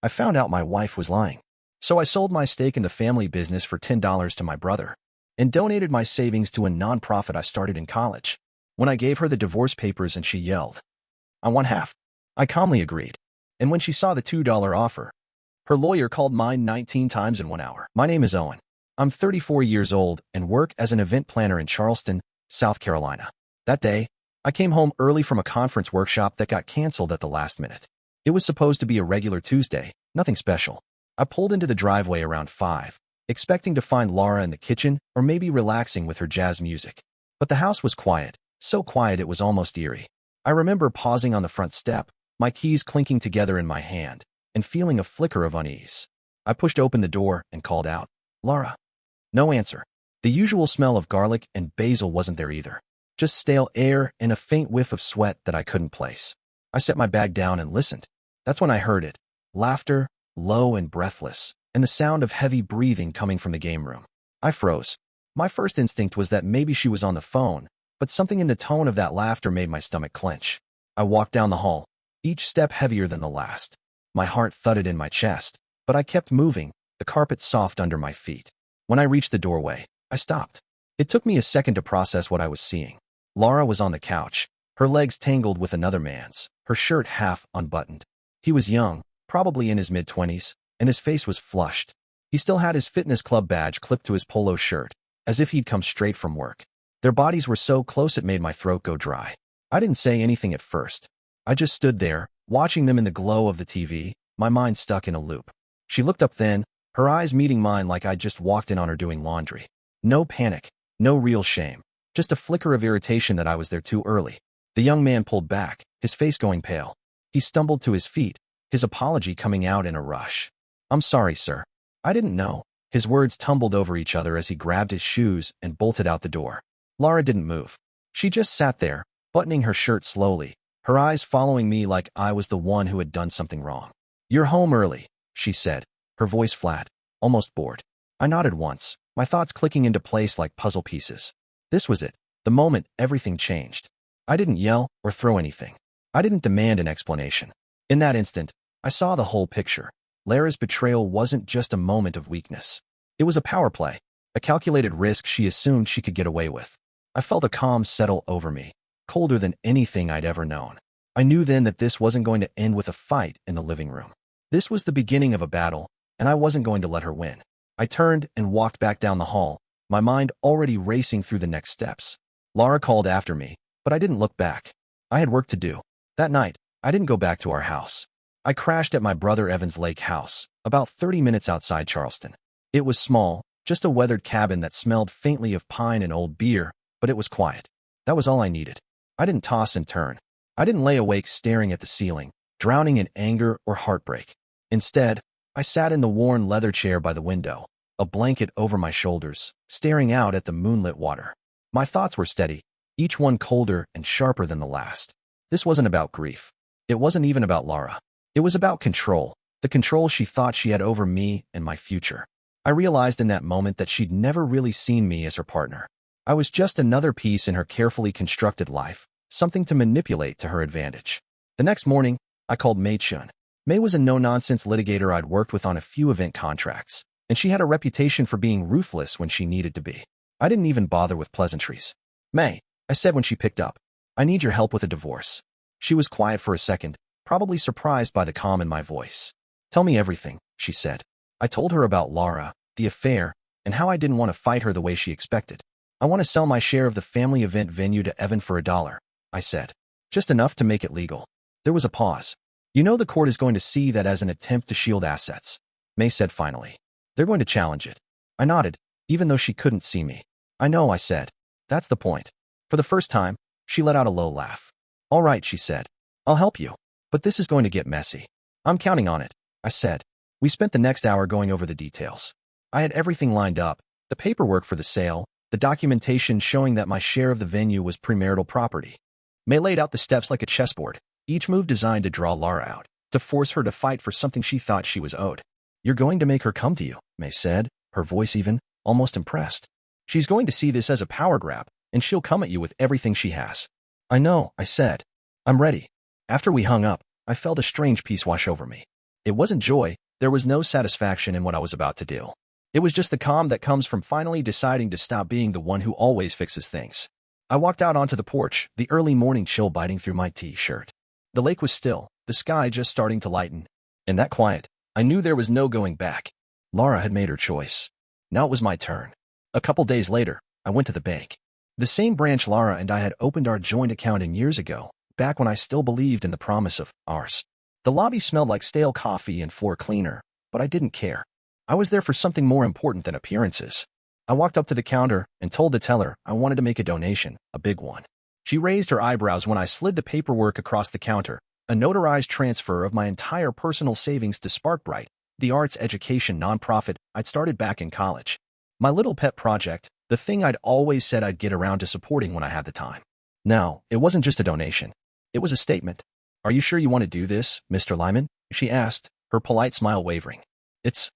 I found out my wife was lying. So I sold my stake in the family business for $10 to my brother and donated my savings to a nonprofit I started in college. When I gave her the divorce papers and she yelled, "I want half," I calmly agreed. And when she saw the $2 offer, her lawyer called mine 19 times in 1 hour. My name is Owen. I'm 34 years old and work as an event planner in Charleston, South Carolina. That day, I came home early from a conference workshop that got canceled at the last minute. It was supposed to be a regular Tuesday, nothing special. I pulled into the driveway around 5, expecting to find Laura in the kitchen or maybe relaxing with her jazz music. But the house was quiet, so quiet it was almost eerie. I remember pausing on the front step, my keys clinking together in my hand, and feeling a flicker of unease. I pushed open the door and called out, "Laura." No answer. The usual smell of garlic and basil wasn't there either. Just stale air and a faint whiff of sweat that I couldn't place. I set my bag down and listened. That's when I heard it. Laughter, low and breathless, and the sound of heavy breathing coming from the game room. I froze. My first instinct was that maybe she was on the phone, but something in the tone of that laughter made my stomach clench. I walked down the hall, each step heavier than the last. My heart thudded in my chest, but I kept moving, the carpet soft under my feet. When I reached the doorway, I stopped. It took me a second to process what I was seeing. Laura was on the couch, her legs tangled with another man's, her shirt half unbuttoned. He was young, probably in his mid-20s, and his face was flushed. He still had his fitness club badge clipped to his polo shirt, as if he'd come straight from work. Their bodies were so close it made my throat go dry. I didn't say anything at first. I just stood there, watching them in the glow of the TV, my mind stuck in a loop. She looked up then, her eyes meeting mine like I'd just walked in on her doing laundry. No panic, no real shame, just a flicker of irritation that I was there too early. The young man pulled back, his face going pale. He stumbled to his feet, his apology coming out in a rush. "I'm sorry, sir. I didn't know." His words tumbled over each other as he grabbed his shoes and bolted out the door. Laura didn't move. She just sat there, buttoning her shirt slowly, her eyes following me like I was the one who had done something wrong. "You're home early," she said, her voice flat, almost bored. I nodded once, my thoughts clicking into place like puzzle pieces. This was it, the moment everything changed. I didn't yell or throw anything. I didn't demand an explanation. In that instant, I saw the whole picture. Lara's betrayal wasn't just a moment of weakness. It was a power play, a calculated risk she assumed she could get away with. I felt a calm settle over me, colder than anything I'd ever known. I knew then that this wasn't going to end with a fight in the living room. This was the beginning of a battle, and I wasn't going to let her win. I turned and walked back down the hall, my mind already racing through the next steps. Laura called after me, but I didn't look back. I had work to do. That night, I didn't go back to our house. I crashed at my brother Evan's lake house, about 30 minutes outside Charleston. It was small, just a weathered cabin that smelled faintly of pine and old beer, but it was quiet. That was all I needed. I didn't toss and turn. I didn't lay awake staring at the ceiling, drowning in anger or heartbreak. Instead, I sat in the worn leather chair by the window, a blanket over my shoulders, staring out at the moonlit water. My thoughts were steady, each one colder and sharper than the last. This wasn't about grief. It wasn't even about Laura. It was about control, the control she thought she had over me and my future. I realized in that moment that she'd never really seen me as her partner. I was just another piece in her carefully constructed life, something to manipulate to her advantage. The next morning, I called May Chun. May was a no-nonsense litigator I'd worked with on a few event contracts, and she had a reputation for being ruthless when she needed to be. I didn't even bother with pleasantries. "May," I said when she picked up, "I need your help with a divorce." She was quiet for a second, probably surprised by the calm in my voice. "Tell me everything," she said. I told her about Laura, the affair, and how I didn't want to fight her the way she expected. "I want to sell my share of the family event venue to Evan for $1, I said. "Just enough to make it legal." There was a pause. "You know the court is going to see that as an attempt to shield assets," May said finally. "They're going to challenge it." I nodded, even though she couldn't see me. "I know," I said. "That's the point." For the first time, she let out a low laugh. "All right," she said. "I'll help you. But this is going to get messy." "I'm counting on it," I said. We spent the next hour going over the details. I had everything lined up, the paperwork for the sale, the documentation showing that my share of the venue was premarital property. May laid out the steps like a chessboard, each move designed to draw Laura out, to force her to fight for something she thought she was owed. "You're going to make her come to you," May said, her voice even, almost impressed. "She's going to see this as a power grab, and she'll come at you with everything she has." "I know," I said. "I'm ready." After we hung up, I felt a strange peace wash over me. It wasn't joy. There was no satisfaction in what I was about to do. It was just the calm that comes from finally deciding to stop being the one who always fixes things. I walked out onto the porch, the early morning chill biting through my t-shirt. The lake was still, the sky just starting to lighten. In that quiet, I knew there was no going back. Laura had made her choice. Now it was my turn. A couple days later, I went to the bank. The same branch Laura and I had opened our joint account in years ago, back when I still believed in the promise of ours. The lobby smelled like stale coffee and floor cleaner, but I didn't care. I was there for something more important than appearances. I walked up to the counter and told the teller I wanted to make a donation, a big one. She raised her eyebrows when I slid the paperwork across the counter, a notarized transfer of my entire personal savings to Sparkbright, the arts education nonprofit I'd started back in college. My little pet project, the thing I'd always said I'd get around to supporting when I had the time. Now, it wasn't just a donation. It was a statement. "Are you sure you want to do this, Mr. Lyman?" she asked, her polite smile wavering. It's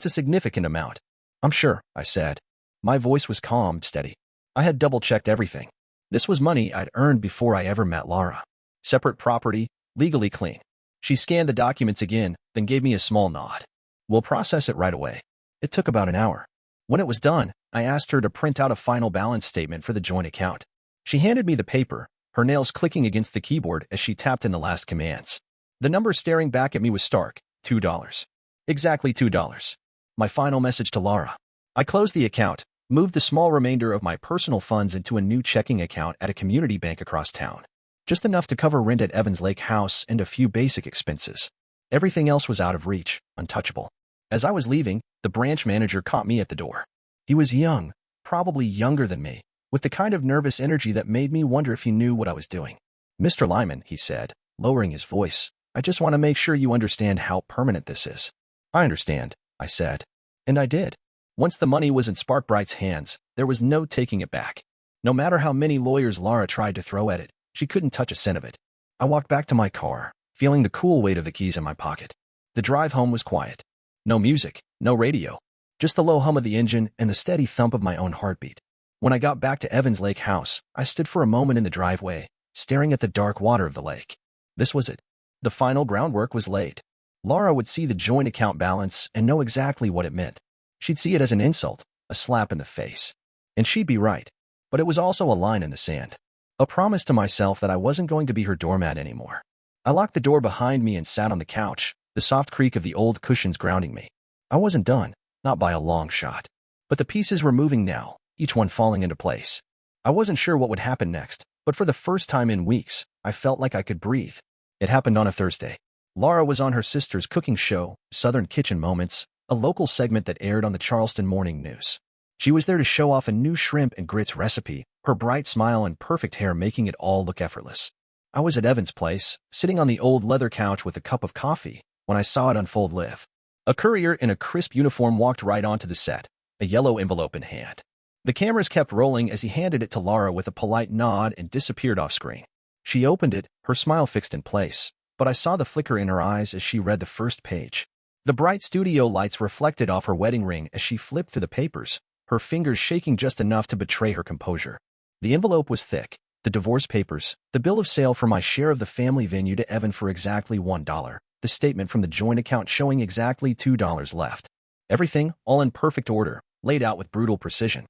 a significant amount." "I'm sure," I said. My voice was calm, steady. I had double-checked everything. This was money I'd earned before I ever met Laura. Separate property, legally clean. She scanned the documents again, then gave me a small nod. "We'll process it right away." It took about an hour. When it was done, I asked her to print out a final balance statement for the joint account. She handed me the paper, her nails clicking against the keyboard as she tapped in the last commands. The number staring back at me was stark, $2. Exactly $2. My final message to Laura. I closed the account, moved the small remainder of my personal funds into a new checking account at a community bank across town. Just enough to cover rent at Evans Lake House and a few basic expenses. Everything else was out of reach, untouchable. As I was leaving, the branch manager caught me at the door. He was young, probably younger than me, with the kind of nervous energy that made me wonder if he knew what I was doing. "Mr. Lyman," he said, lowering his voice, "I just want to make sure you understand how permanent this is." "I understand," I said. And I did. Once the money was in Sparkbright's hands, there was no taking it back. No matter how many lawyers Laura tried to throw at it, she couldn't touch a cent of it. I walked back to my car, feeling the cool weight of the keys in my pocket. The drive home was quiet. No music, no radio. Just the low hum of the engine and the steady thump of my own heartbeat. When I got back to Evans Lake House, I stood for a moment in the driveway, staring at the dark water of the lake. This was it. The final groundwork was laid. Laura would see the joint account balance and know exactly what it meant. She'd see it as an insult, a slap in the face. And she'd be right. But it was also a line in the sand. A promise to myself that I wasn't going to be her doormat anymore. I locked the door behind me and sat on the couch, the soft creak of the old cushions grounding me. I wasn't done, not by a long shot. But the pieces were moving now, each one falling into place. I wasn't sure what would happen next, but for the first time in weeks, I felt like I could breathe. It happened on a Thursday. Laura was on her sister's cooking show, Southern Kitchen Moments, a local segment that aired on the Charleston Morning News. She was there to show off a new shrimp and grits recipe, her bright smile and perfect hair making it all look effortless. I was at Evan's place, sitting on the old leather couch with a cup of coffee, when I saw it unfold live. A courier in a crisp uniform walked right onto the set, a yellow envelope in hand. The cameras kept rolling as he handed it to Laura with a polite nod and disappeared off screen. She opened it, her smile fixed in place, but I saw the flicker in her eyes as she read the first page. The bright studio lights reflected off her wedding ring as she flipped through the papers, her fingers shaking just enough to betray her composure. The envelope was thick, the divorce papers, the bill of sale for my share of the family venue to Evan for exactly $1, the statement from the joint account showing exactly $2 left. Everything, all in perfect order, laid out with brutal precision.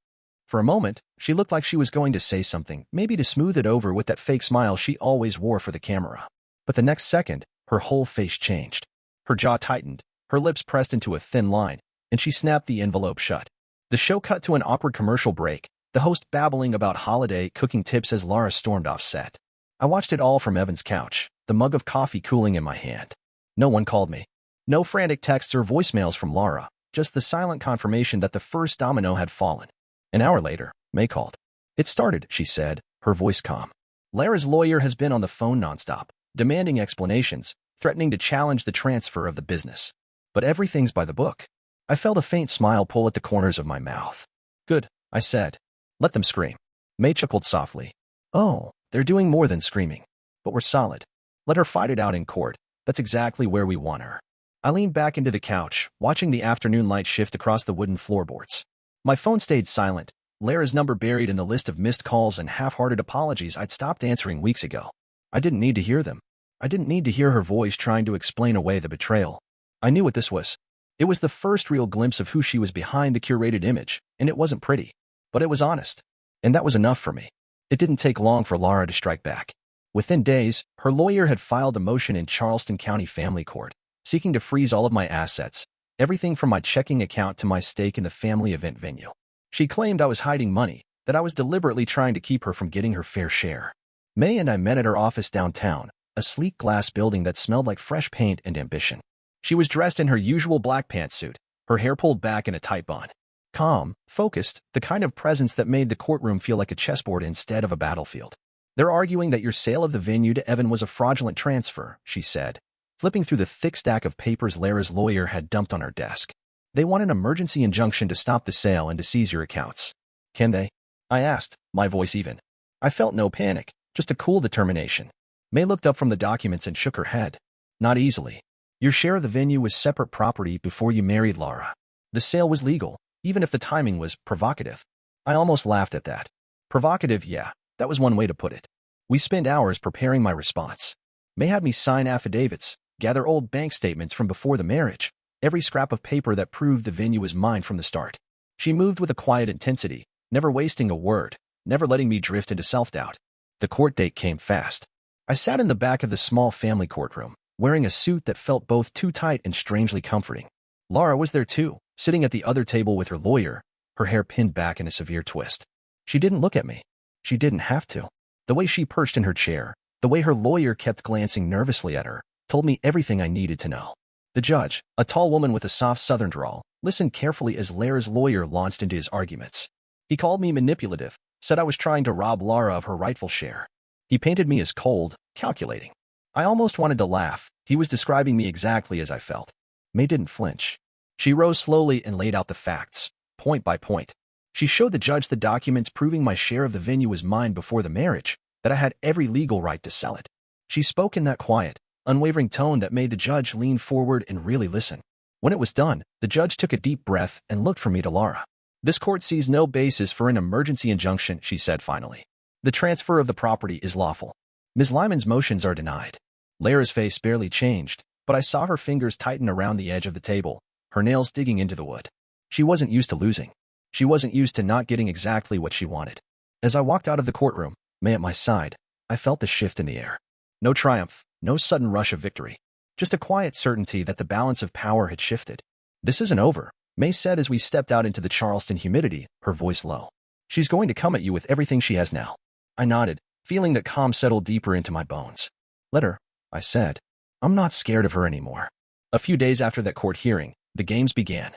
For a moment, she looked like she was going to say something, maybe to smooth it over with that fake smile she always wore for the camera. But the next second, her whole face changed. Her jaw tightened, her lips pressed into a thin line, and she snapped the envelope shut. The show cut to an awkward commercial break, the host babbling about holiday cooking tips as Laura stormed off set. I watched it all from Evan's couch, the mug of coffee cooling in my hand. No one called me. No frantic texts or voicemails from Laura, just the silent confirmation that the first domino had fallen. An hour later, May called. "It started," she said, her voice calm. "Laura's lawyer has been on the phone nonstop, demanding explanations, threatening to challenge the transfer of the business. But everything's by the book." I felt a faint smile pull at the corners of my mouth. "Good," I said. "Let them scream." May chuckled softly. "Oh, they're doing more than screaming. But we're solid. Let her fight it out in court. That's exactly where we want her." I leaned back into the couch, watching the afternoon light shift across the wooden floorboards. My phone stayed silent, Laura's number buried in the list of missed calls and half-hearted apologies I'd stopped answering weeks ago. I didn't need to hear them. I didn't need to hear her voice trying to explain away the betrayal. I knew what this was. It was the first real glimpse of who she was behind the curated image, and it wasn't pretty. But it was honest. And that was enough for me. It didn't take long for Laura to strike back. Within days, her lawyer had filed a motion in Charleston County Family Court, seeking to freeze all of my assets, everything from my checking account to my stake in the family event venue. She claimed I was hiding money, that I was deliberately trying to keep her from getting her fair share. May and I met at her office downtown, a sleek glass building that smelled like fresh paint and ambition. She was dressed in her usual black pantsuit, her hair pulled back in a tight bun. Calm, focused, the kind of presence that made the courtroom feel like a chessboard instead of a battlefield. "They're arguing that your sale of the venue to Evan was a fraudulent transfer," she said, flipping through the thick stack of papers Lara's lawyer had dumped on her desk. "They want an emergency injunction to stop the sale and to seize your accounts." "Can they?" I asked, my voice even. I felt no panic, just a cool determination. May looked up from the documents and shook her head. "Not easily. Your share of the venue was separate property before you married Laura. The sale was legal, even if the timing was provocative." I almost laughed at that. Provocative, yeah, that was one way to put it. We spent hours preparing my response. May had me sign affidavits, gather old bank statements from before the marriage, every scrap of paper that proved the venue was mine from the start. She moved with a quiet intensity, never wasting a word, never letting me drift into self-doubt. The court date came fast. I sat in the back of the small family courtroom, wearing a suit that felt both too tight and strangely comforting. Laura was there too, sitting at the other table with her lawyer, her hair pinned back in a severe twist. She didn't look at me. She didn't have to. The way she perched in her chair, the way her lawyer kept glancing nervously at her, told me everything I needed to know. The judge, a tall woman with a soft southern drawl, listened carefully as Lara's lawyer launched into his arguments. He called me manipulative, said I was trying to rob Laura of her rightful share. He painted me as cold, calculating. I almost wanted to laugh. He was describing me exactly as I felt. May didn't flinch. She rose slowly and laid out the facts, point by point. She showed the judge the documents proving my share of the venue was mine before the marriage, that I had every legal right to sell it. She spoke in that quiet, unwavering tone that made the judge lean forward and really listen. When it was done, the judge took a deep breath and looked from me to Laura. "This court sees no basis for an emergency injunction," she said finally. "The transfer of the property is lawful. Ms. Lyman's motions are denied." Lara's face barely changed, but I saw her fingers tighten around the edge of the table, her nails digging into the wood. She wasn't used to losing. She wasn't used to not getting exactly what she wanted. As I walked out of the courtroom, May at my side, I felt the shift in the air. No triumph, no sudden rush of victory. Just a quiet certainty that the balance of power had shifted. "This isn't over," May said as we stepped out into the Charleston humidity, her voice low. "She's going to come at you with everything she has now." I nodded, feeling that calm settled deeper into my bones. "Let her," I said. "I'm not scared of her anymore." A few days after that court hearing, the games began.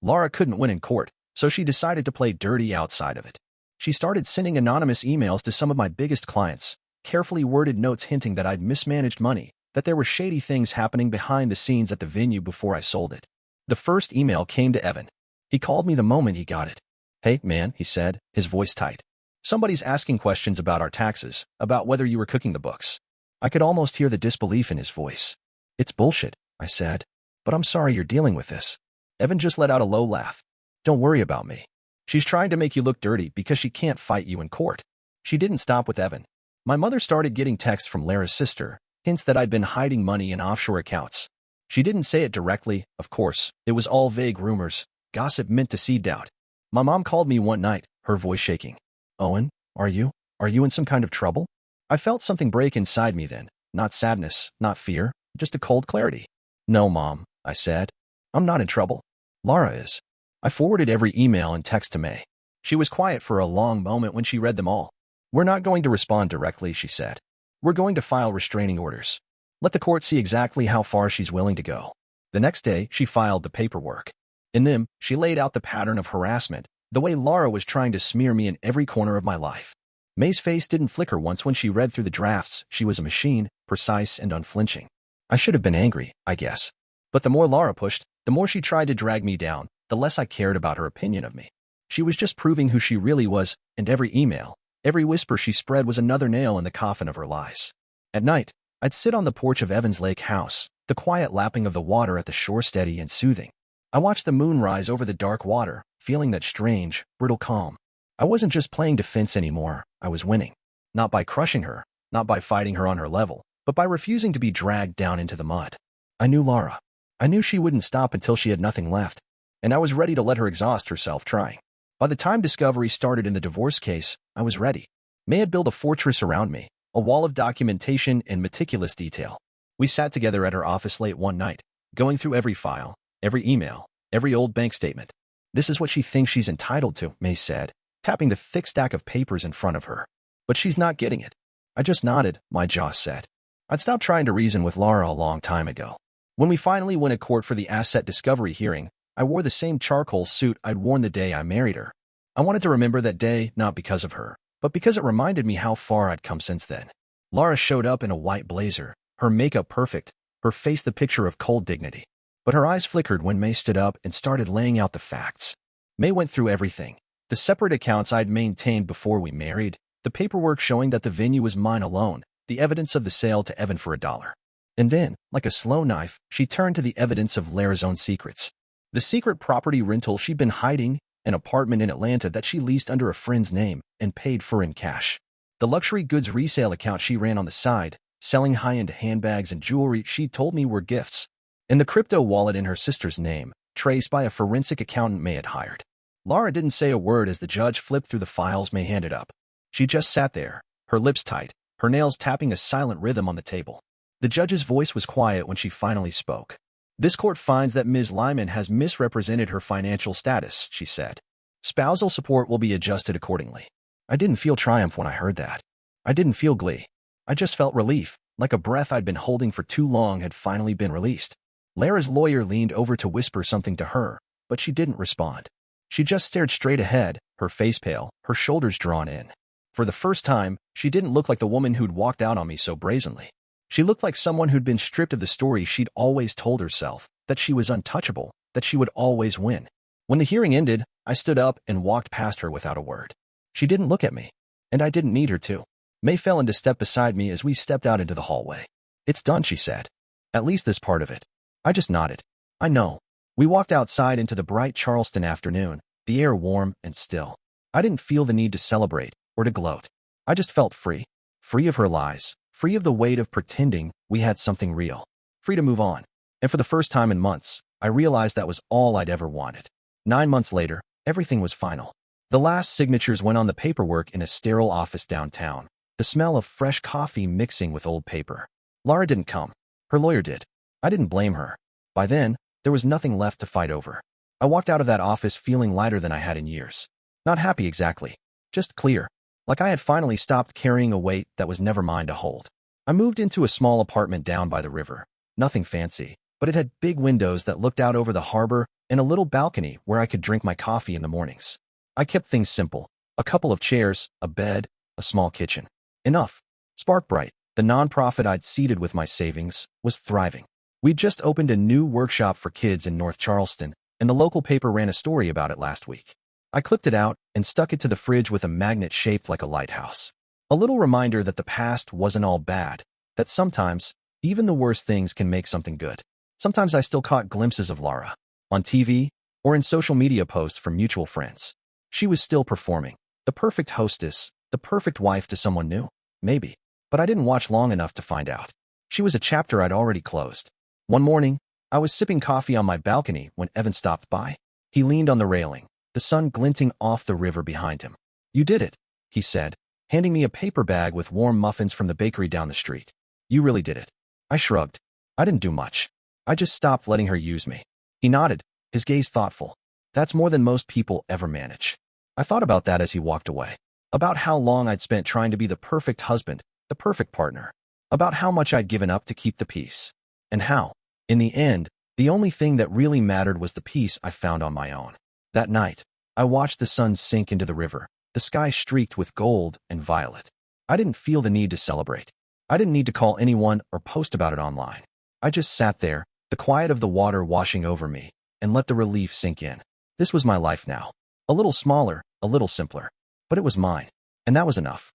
Laura couldn't win in court, so she decided to play dirty outside of it. She started sending anonymous emails to some of my biggest clients, carefully worded notes hinting that I'd mismanaged money, that there were shady things happening behind the scenes at the venue before I sold it. The first email came to Evan. He called me the moment he got it. "Hey, man," he said, his voice tight. "Somebody's asking questions about our taxes, about whether you were cooking the books." I could almost hear the disbelief in his voice. "It's bullshit," I said. "But I'm sorry you're dealing with this." Evan just let out a low laugh. "Don't worry about me. She's trying to make you look dirty because she can't fight you in court." She didn't stop with Evan. My mother started getting texts from Lara's sister, hints that I'd been hiding money in offshore accounts. She didn't say it directly, of course. It was all vague rumors, gossip meant to seed doubt. My mom called me one night, her voice shaking. "Owen, are you in some kind of trouble?" I felt something break inside me then. Not sadness, not fear, just a cold clarity. "No, Mom," I said. "I'm not in trouble. Laura is." I forwarded every email and text to May. She was quiet for a long moment when she read them all. "We're not going to respond directly," she said. "We're going to file restraining orders. Let the court see exactly how far she's willing to go." The next day, she filed the paperwork. In them, she laid out the pattern of harassment, the way Laura was trying to smear me in every corner of my life. May's face didn't flicker once when she read through the drafts. She was a machine, precise and unflinching. I should have been angry, I guess. But the more Laura pushed, the more she tried to drag me down, the less I cared about her opinion of me. She was just proving who she really was, and every email, every whisper she spread was another nail in the coffin of her lies. At night, I'd sit on the porch of Evans Lake House, the quiet lapping of the water at the shore steady and soothing. I watched the moon rise over the dark water, feeling that strange, brittle calm. I wasn't just playing defense anymore, I was winning. Not by crushing her, not by fighting her on her level, but by refusing to be dragged down into the mud. I knew Laura. I knew she wouldn't stop until she had nothing left, and I was ready to let her exhaust herself trying. By the time discovery started in the divorce case, I was ready. May had built a fortress around me, a wall of documentation and meticulous detail. We sat together at her office late one night, going through every file, every email, every old bank statement. This is what she thinks she's entitled to, May said, tapping the thick stack of papers in front of her. But she's not getting it. I just nodded, my jaw set. I'd stopped trying to reason with Laura a long time ago. When we finally went to court for the asset discovery hearing, I wore the same charcoal suit I'd worn the day I married her. I wanted to remember that day not because of her, but because it reminded me how far I'd come since then. Laura showed up in a white blazer, her makeup perfect, her face the picture of cold dignity. But her eyes flickered when May stood up and started laying out the facts. May went through everything. The separate accounts I'd maintained before we married, the paperwork showing that the venue was mine alone, the evidence of the sale to Evan for $1. And then, like a slow knife, she turned to the evidence of Lara's own secrets. The secret property rental she'd been hiding, an apartment in Atlanta that she leased under a friend's name and paid for in cash. The luxury goods resale account she ran on the side, selling high-end handbags and jewelry she told me were gifts. And the crypto wallet in her sister's name, traced by a forensic accountant May had hired. Laura didn't say a word as the judge flipped through the files May handed up. She just sat there, her lips tight, her nails tapping a silent rhythm on the table. The judge's voice was quiet when she finally spoke. This court finds that Ms. Lyman has misrepresented her financial status, she said. Spousal support will be adjusted accordingly. I didn't feel triumph when I heard that. I didn't feel glee. I just felt relief, like a breath I'd been holding for too long had finally been released. Lara's lawyer leaned over to whisper something to her, but she didn't respond. She just stared straight ahead, her face pale, her shoulders drawn in. For the first time, she didn't look like the woman who'd walked out on me so brazenly. She looked like someone who'd been stripped of the story she'd always told herself, that she was untouchable, that she would always win. When the hearing ended, I stood up and walked past her without a word. She didn't look at me, and I didn't need her to. May fell into step beside me as we stepped out into the hallway. It's done, she said. At least this part of it. I just nodded. I know. We walked outside into the bright Charleston afternoon, the air warm and still. I didn't feel the need to celebrate or to gloat. I just felt free. Free of her lies. Free of the weight of pretending we had something real. Free to move on. And for the first time in months, I realized that was all I'd ever wanted. 9 months later, everything was final. The last signatures went on the paperwork in a sterile office downtown, the smell of fresh coffee mixing with old paper. Laura didn't come. Her lawyer did. I didn't blame her. By then, there was nothing left to fight over. I walked out of that office feeling lighter than I had in years. Not happy exactly, just clear. Like I had finally stopped carrying a weight that was never mine to hold. I moved into a small apartment down by the river. Nothing fancy, but it had big windows that looked out over the harbor and a little balcony where I could drink my coffee in the mornings. I kept things simple. A couple of chairs, a bed, a small kitchen. Enough. Sparkbright, the nonprofit I'd seeded with my savings, was thriving. We'd just opened a new workshop for kids in North Charleston, and the local paper ran a story about it last week. I clipped it out and stuck it to the fridge with a magnet shaped like a lighthouse. A little reminder that the past wasn't all bad, that sometimes, even the worst things can make something good. Sometimes I still caught glimpses of Laura, on TV or in social media posts from mutual friends. She was still performing, the perfect hostess, the perfect wife to someone new, maybe. But I didn't watch long enough to find out. She was a chapter I'd already closed. One morning, I was sipping coffee on my balcony when Evan stopped by. He leaned on the railing, the sun glinting off the river behind him. You did it, he said, handing me a paper bag with warm muffins from the bakery down the street. You really did it. I shrugged. I didn't do much. I just stopped letting her use me. He nodded, his gaze thoughtful. That's more than most people ever manage. I thought about that as he walked away. About how long I'd spent trying to be the perfect husband, the perfect partner. About how much I'd given up to keep the peace. And how, in the end, the only thing that really mattered was the peace I found on my own. That night, I watched the sun sink into the river, the sky streaked with gold and violet. I didn't feel the need to celebrate. I didn't need to call anyone or post about it online. I just sat there, the quiet of the water washing over me, and let the relief sink in. This was my life now. A little smaller, a little simpler. But it was mine. And that was enough.